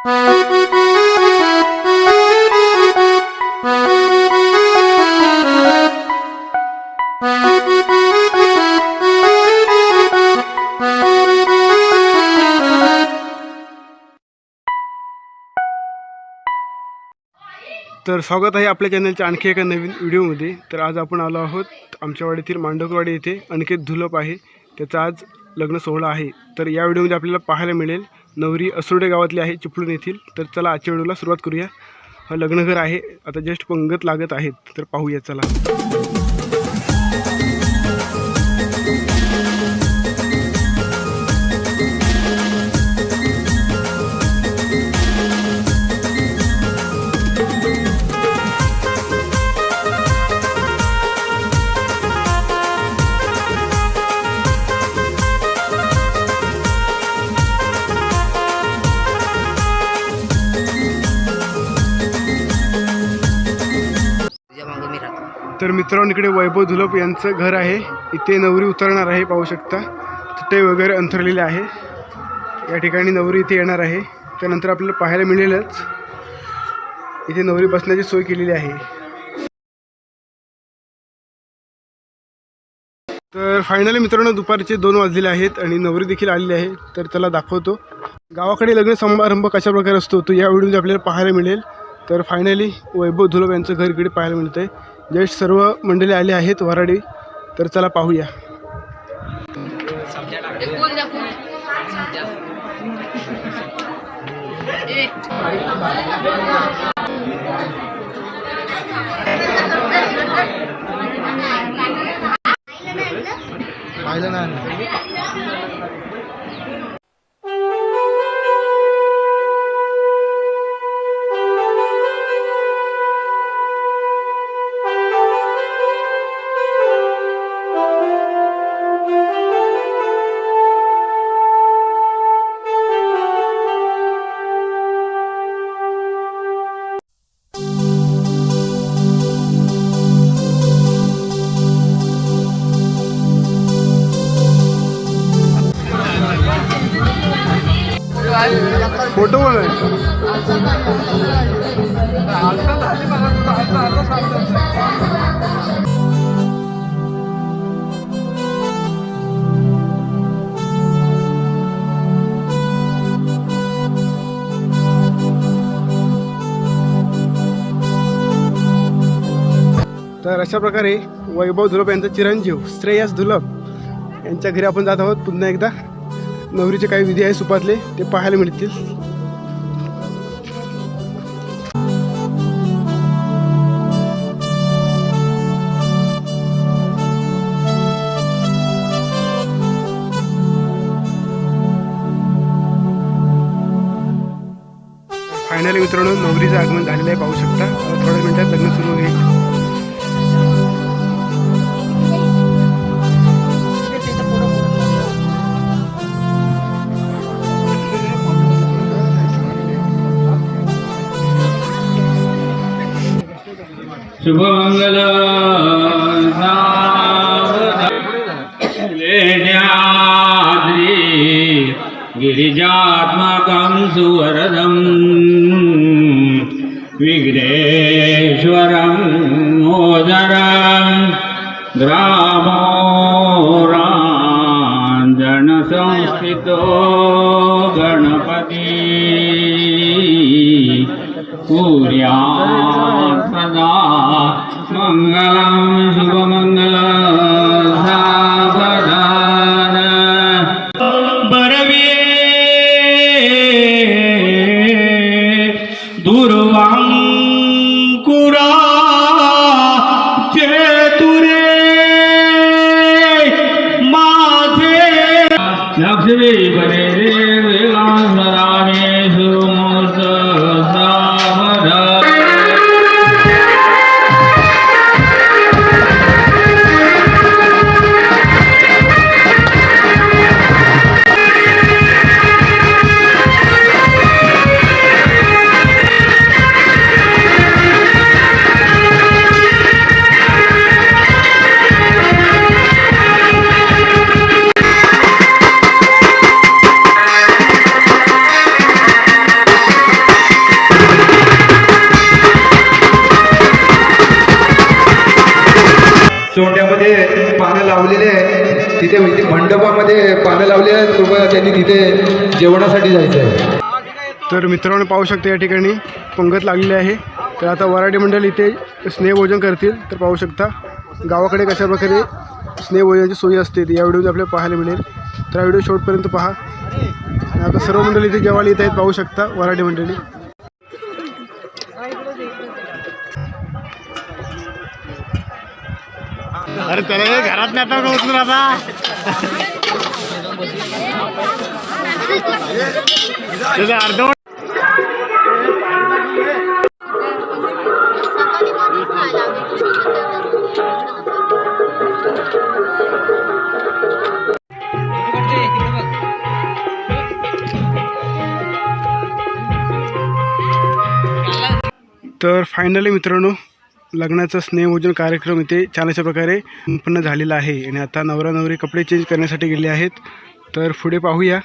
तर स्वागत आहे आपल्या चॅनलच्या आणखी एका नवीन व्हिडिओमध्ये। तर आज आपण आलो आहोत आमच्या वाडीतील मांडकवाडी येथे अनिकेत धुलप आहे, त्याचा आज लग्न सोहळा आहे। तर या व्हिडिओमध्ये आपल्याला पाहायला मिळेल नवरी असुर्डे गावातली आहे, चिपळूण येथील। तर चला आजच्या व्हिडिओला सुरुवात करूया। हा लग्नघर आहे, आता जस्ट पंगत लागत आहेत, तर पाहूया चला। तर मित्रांनो, इकडे वैभव धुलप यांचं घर आहे, इथे नवरी उतरणार आहे। पाहू शकता चटई वगैरे अंथरलेले आहे। या ठिकाणी नवरी इथे येणार आहे, त्यानंतर आपल्याला पाहायला मिळेलच इथे नवरी बसण्याची सोय केलेली आहे। तर फायनली मित्रांनो, दुपारचे 2 वाजलेले आहेत आणि नवरी देखील आलेली आहे। तर त्याला दाखवतो गावाकडे लग्न समारंभ कशा प्रकारे असतो, तो या व्हिडिओमध्ये आपल्याला पाहायला मिळेल। तर फायनली वैभव धुलप यांचं घर इकडे पाहायला मिळतं आहे। जस्ट सर्व मंडळी आले आहेत वराडी, तर चला पाहूया। पाहिलं ना फोटो पण तर अशा प्रकारे वैभव धुलप यांचा चिरंजीव श्रेयस धुलप यांच्या घरी आपण जात आहोत। पुन्हा एकदा नवरीचे काही विधी आहे सुपातले, ते पाहायला मिळतील। फायनली मित्रांनो, नवरीचं आगमन झालेलं आहे, पाहू शकता। थोड्या मिनिटात लग्न सुरू होईल। शुभमंगल गिरिजात्मकं सुवरदं विघ्नेश्वरं मोदरं ग्रामो राञ्जनसंस्थितो गणपति कुर्यात् सदा मंगलं शुभमंगल सावधान बरवे दुर्वांकुरा चेतुरे माझे लक्ष्मी बरे वेलांतराने सुमूर्त सावधान। पानं लावली आहेत कृपया त्यांनी तिथे जेवणासाठी जायचं आहे. तर मित्रांनो पाहू शकता या ठिकाणी पंगत लागलेली आहे. तर आता वराडी मंडळ इथे स्नेहभोजन करतील. तर पाहू शकता गावाकडे कशा प्रकारे स्नेहभोजनाची सोयी असते ती या व्हिडिओमध्ये आपल्याला पाहायला मिळेल. तर हा व्हिडिओ शेवटपर्यंत पहा. आणि आता सर्व मंडळी इथे जेवायला येत आहेत पाहू शकता वराडी मंडळी. अरे त्याला घरात नाही आता उचलून आता अर्धवट. तर फायनली मित्रांनो लग्नाचा स्नेहभोजन कार्यक्रम इथे छान अशा प्रकारे संपन्न झालेला आहे. आणि आता नवरा नवरी कपडे चेंज करण्यासाठी गेले आहेत. तर पुढे पाहूया.